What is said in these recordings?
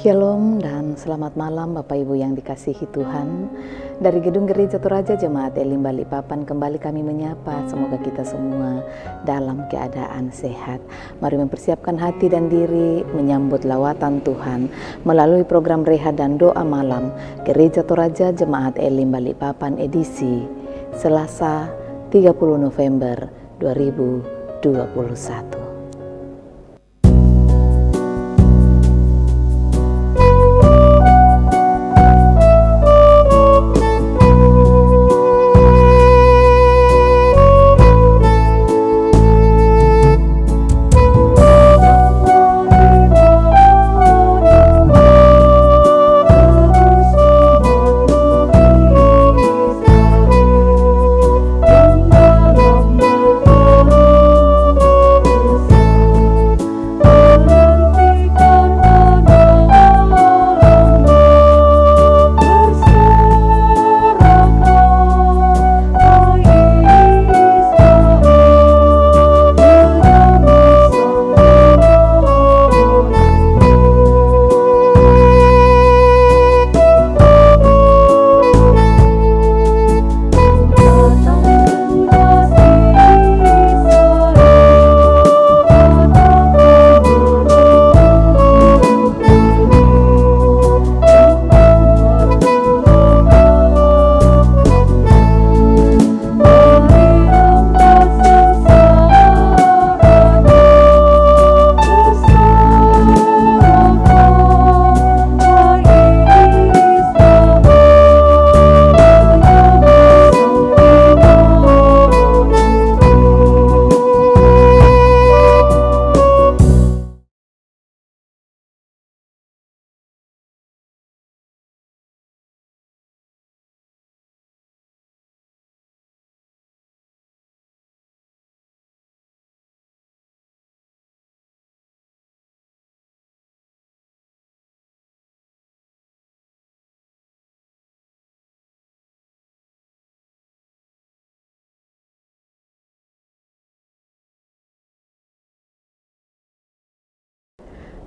Shalom dan selamat malam Bapak Ibu yang dikasihi Tuhan. Dari Gedung Gereja Toraja Jemaat Elim Balikpapan kembali kami menyapa semoga kita semua dalam keadaan sehat. Mari mempersiapkan hati dan diri menyambut lawatan Tuhan melalui program rehat dan doa malam Gereja Toraja Jemaat Elim Balikpapan edisi Selasa 30 November 2021.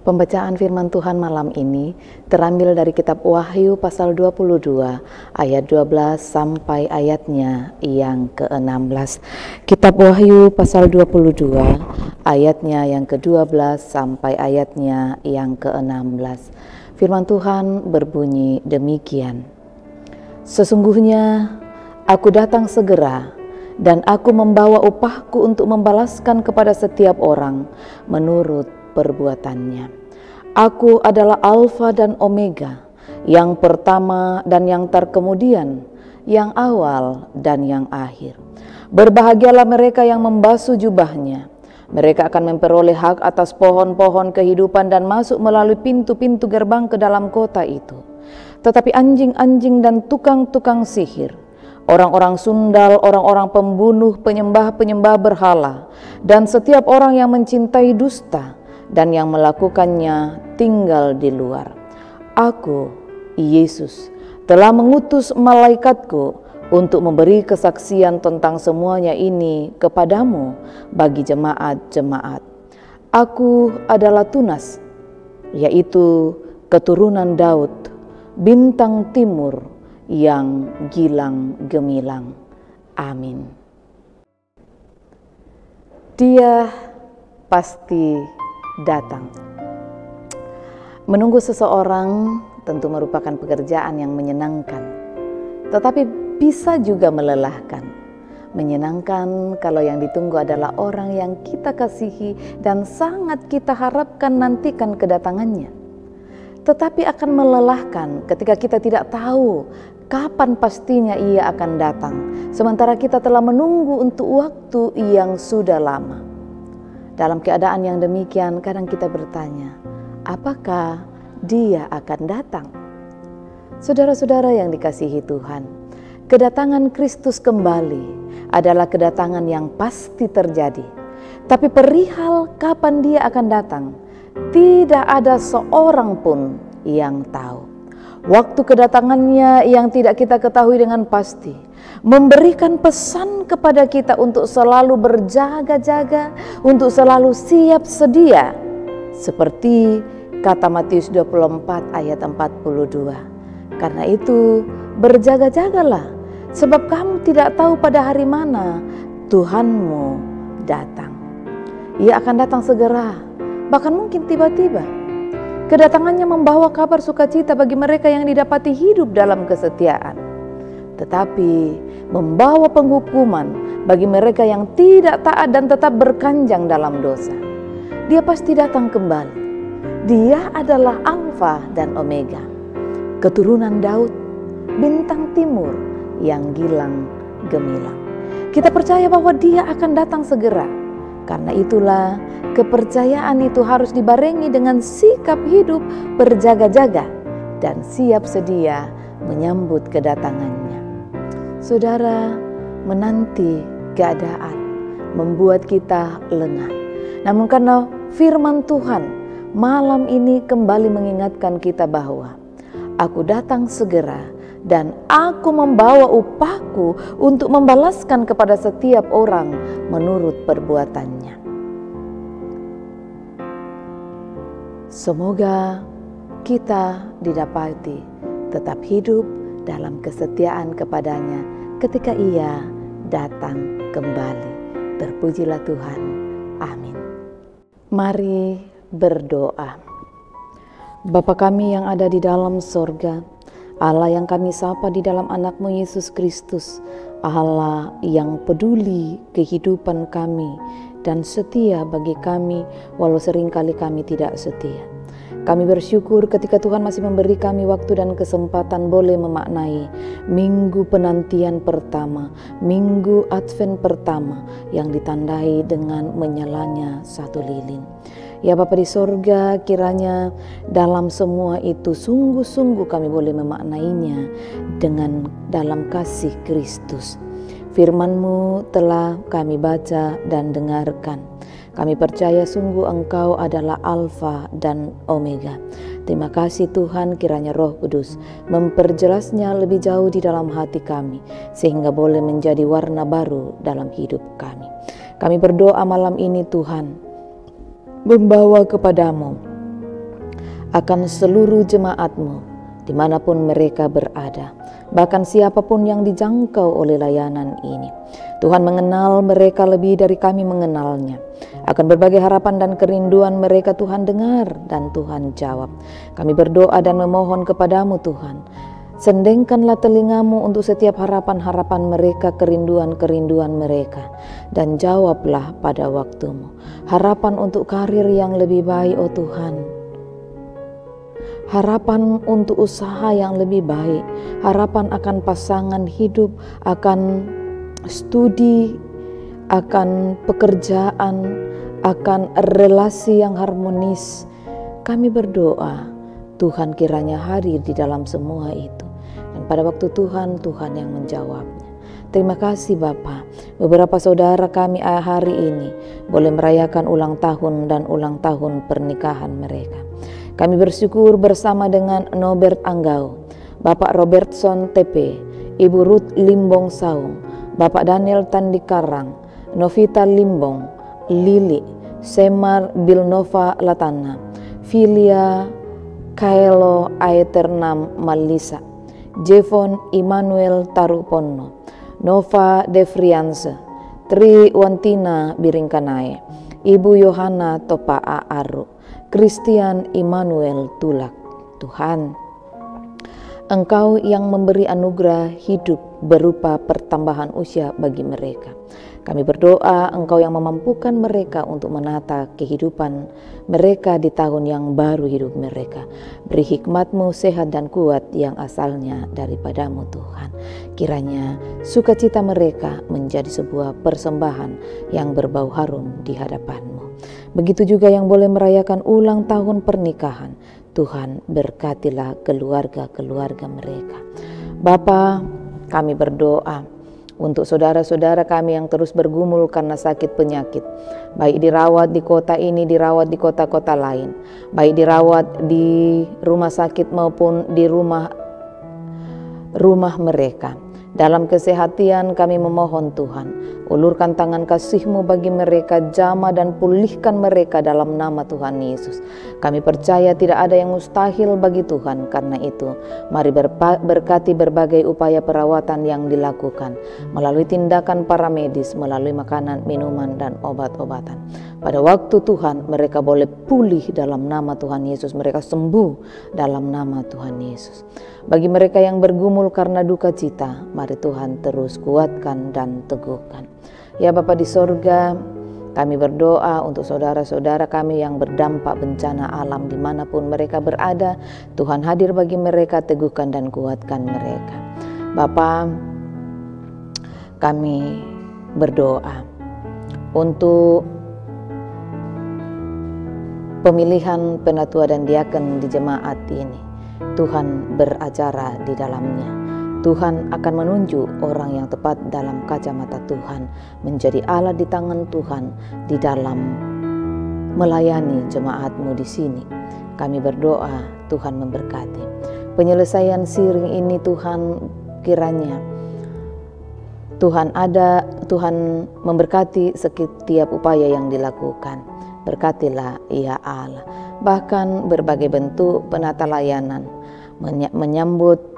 Pembacaan firman Tuhan malam ini terambil dari kitab Wahyu pasal 22 ayat 12 sampai ayatnya yang ke-16. Kitab Wahyu pasal 22 ayatnya yang ke-12 sampai ayatnya yang ke-16. Firman Tuhan berbunyi demikian. Sesungguhnya aku datang segera dan aku membawa upahku untuk membalaskan kepada setiap orang menurut perbuatannya. Aku adalah Alfa dan Omega, yang pertama dan yang terkemudian, yang awal dan yang akhir. Berbahagialah mereka yang membasuh jubahnya. Mereka akan memperoleh hak atas pohon-pohon kehidupan dan masuk melalui pintu-pintu gerbang ke dalam kota itu. Tetapi anjing-anjing dan tukang-tukang sihir, orang-orang sundal, orang-orang pembunuh, penyembah-penyembah berhala, dan setiap orang yang mencintai dusta dan yang melakukannya tinggal di luar. Aku, Yesus, telah mengutus malaikatku untuk memberi kesaksian tentang semuanya ini kepadamu bagi jemaat-jemaat. Aku adalah Tunas, yaitu keturunan Daud, bintang timur yang gilang gemilang. Amin. Dia pasti datang. Menunggu seseorang tentu merupakan pekerjaan yang menyenangkan, tetapi bisa juga melelahkan. Menyenangkan kalau yang ditunggu adalah orang yang kita kasihi dan sangat kita harapkan nantikan kedatangannya. Tetapi akan melelahkan ketika kita tidak tahu kapan pastinya ia akan datang, sementara kita telah menunggu untuk waktu yang sudah lama. Dalam keadaan yang demikian, kadang kita bertanya, apakah dia akan datang? Saudara-saudara yang dikasihi Tuhan, kedatangan Kristus kembali adalah kedatangan yang pasti terjadi. Tapi perihal kapan dia akan datang, tidak ada seorang pun yang tahu. Waktu kedatangannya yang tidak kita ketahui dengan pasti, memberikan pesan kepada kita untuk selalu berjaga-jaga, untuk selalu siap sedia, seperti Kata Matius 24 ayat 42. Karena itu berjaga-jagalah, sebab kamu tidak tahu pada hari mana Tuhanmu datang. Ia akan datang segera, bahkan mungkin tiba-tiba. Kedatangannya membawa kabar sukacita bagi mereka yang didapati hidup dalam kesetiaan, tetapi membawa penghukuman bagi mereka yang tidak taat dan tetap berkanjang dalam dosa. Dia pasti datang kembali. Dia adalah Alfa dan Omega, keturunan Daud, bintang timur yang gilang gemilang. Kita percaya bahwa Dia akan datang segera. Karena itulah kepercayaan itu harus dibarengi dengan sikap hidup berjaga-jaga dan siap sedia menyambut kedatangannya. Saudara, menanti keadaan membuat kita lengah. Namun karena firman Tuhan malam ini kembali mengingatkan kita bahwa Aku datang segera dan Aku membawa upahku untuk membalaskan kepada setiap orang menurut perbuatannya. Semoga kita didapati tetap hidup dalam kesetiaan kepadanya ketika Ia datang kembali. Terpujilah Tuhan. Amin. Mari berdoa. Bapa kami yang ada di dalam sorga, Allah yang kami sapa di dalam anak-Mu Yesus Kristus, Allah yang peduli kehidupan kami dan setia bagi kami walau seringkali kami tidak setia. Kami bersyukur ketika Tuhan masih memberi kami waktu dan kesempatan boleh memaknai minggu penantian pertama, minggu Advent pertama yang ditandai dengan menyalanya satu lilin. Ya Bapa di sorga, kiranya dalam semua itu sungguh-sungguh kami boleh memaknainya dengan dalam kasih Kristus. Firman-Mu telah kami baca dan dengarkan. Kami percaya sungguh Engkau adalah Alfa dan Omega. Terima kasih Tuhan, kiranya Roh Kudus memperjelasnya lebih jauh di dalam hati kami, sehingga boleh menjadi warna baru dalam hidup kami. Kami berdoa malam ini Tuhan, membawa kepadamu akan seluruh jemaat-Mu dimanapun mereka berada, bahkan siapapun yang dijangkau oleh layanan ini. Tuhan mengenal mereka lebih dari kami mengenalnya. Akan berbagai harapan dan kerinduan mereka Tuhan dengar dan Tuhan jawab. Kami berdoa dan memohon kepadamu Tuhan, sendengkanlah telingamu untuk setiap harapan-harapan mereka, kerinduan-kerinduan mereka, dan jawablah pada waktumu. Harapan untuk karir yang lebih baik, oh Tuhan. Harapan untuk usaha yang lebih baik, harapan akan pasangan hidup, akan studi, akan pekerjaan, akan relasi yang harmonis. Kami berdoa, Tuhan kiranya hadir di dalam semua itu. Dan pada waktu Tuhan yang menjawabnya. Terima kasih Bapa. Beberapa saudara kami hari ini boleh merayakan ulang tahun dan ulang tahun pernikahan mereka. Kami bersyukur bersama dengan Nobert Anggau, Bapak Robertson TP, Ibu Ruth Limbong Saung, Bapak Daniel Tandikarang, Novita Limbong, Lili, Semar Bilnova Latana, Filia Kaelo Aeternam Malisa, Jevon Immanuel Tarupono, Nova Devrianse, Tri Wantina Biringkanai, Ibu Yohana Topa Aaru, Christian Immanuel Tulak. Tuhan, Engkau yang memberi anugerah hidup berupa pertambahan usia bagi mereka. Kami berdoa Engkau yang memampukan mereka untuk menata kehidupan mereka di tahun yang baru hidup mereka. Beri hikmat-Mu sehat dan kuat yang asalnya daripada-Mu Tuhan. Kiranya sukacita mereka menjadi sebuah persembahan yang berbau harum di hadapan-Mu. Begitu juga yang boleh merayakan ulang tahun pernikahan. Tuhan berkatilah keluarga-keluarga mereka. Bapa, kami berdoa untuk saudara-saudara kami yang terus bergumul karena sakit penyakit, baik dirawat di kota ini, dirawat di kota-kota lain, baik dirawat di rumah sakit maupun di rumah mereka. Dalam kesehatan kami memohon Tuhan, ulurkan tangan kasih-Mu bagi mereka, jamah dan pulihkan mereka dalam nama Tuhan Yesus. Kami percaya tidak ada yang mustahil bagi Tuhan. Karena itu, mari berkati berbagai upaya perawatan yang dilakukan melalui tindakan para medis, melalui makanan, minuman, dan obat-obatan. Pada waktu Tuhan, mereka boleh pulih dalam nama Tuhan Yesus. Mereka sembuh dalam nama Tuhan Yesus. Bagi mereka yang bergumul karena duka cita, mari Tuhan terus kuatkan dan teguhkan. Ya Bapa di sorga, kami berdoa untuk saudara-saudara kami yang berdampak bencana alam dimanapun mereka berada. Tuhan hadir bagi mereka, teguhkan dan kuatkan mereka. Bapa, kami berdoa untuk pemilihan penatua dan diaken di jemaat ini. Tuhan beracara di dalamnya. Tuhan akan menunjuk orang yang tepat dalam kacamata Tuhan, menjadi alat di tangan Tuhan di dalam melayani jemaat-Mu di sini. Kami berdoa Tuhan memberkati penyelesaian siring ini. Tuhan, kiranya Tuhan memberkati setiap upaya yang dilakukan. Berkatilah ya Allah. Bahkan berbagai bentuk penata layanan, menyambut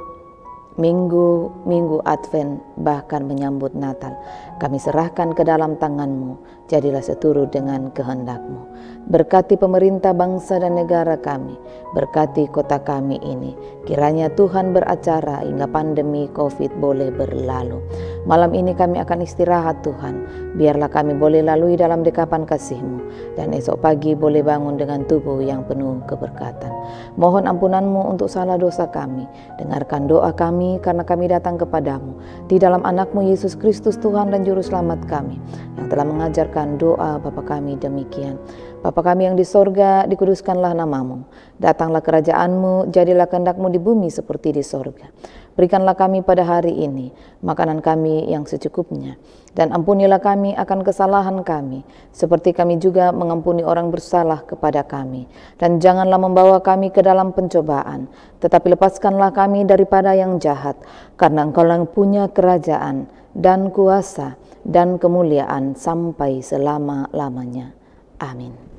minggu Advent, bahkan menyambut Natal, kami serahkan ke dalam tangan-Mu. Jadilah seturut dengan kehendak-Mu. Berkati pemerintah bangsa dan negara kami, berkati kota kami ini. Kiranya Tuhan beracara hingga pandemi COVID boleh berlalu. Malam ini kami akan istirahat Tuhan. Biarlah kami boleh lalui dalam dekapan kasih-Mu, dan esok pagi boleh bangun dengan tubuh yang penuh keberkatan. Mohon ampunan-Mu untuk salah dosa kami. Dengarkan doa kami karena kami datang kepadamu. Di dalam anak-Mu Yesus Kristus Tuhan dan Juru Selamat kami, yang telah mengajarkan doa Bapa kami demikian. Bapa kami yang di sorga, dikuduskanlah nama-Mu. Datanglah kerajaan-Mu, jadilah kehendak-Mu di bumi seperti di sorga. Berikanlah kami pada hari ini makanan kami yang secukupnya, dan ampunilah kami akan kesalahan kami, seperti kami juga mengampuni orang bersalah kepada kami. Dan janganlah membawa kami ke dalam pencobaan, tetapi lepaskanlah kami daripada yang jahat, karena Engkau yang punya kerajaan dan kuasa dan kemuliaan sampai selama-lamanya. Amin.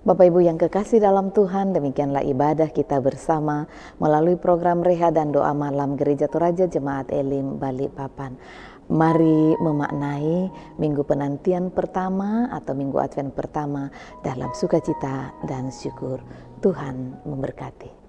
Bapak Ibu yang kekasih dalam Tuhan, demikianlah ibadah kita bersama melalui program Reha dan Doa Malam Gereja Toraja Jemaat Elim Balikpapan. Mari memaknai minggu penantian pertama atau minggu Advent pertama dalam sukacita dan syukur. Tuhan memberkati.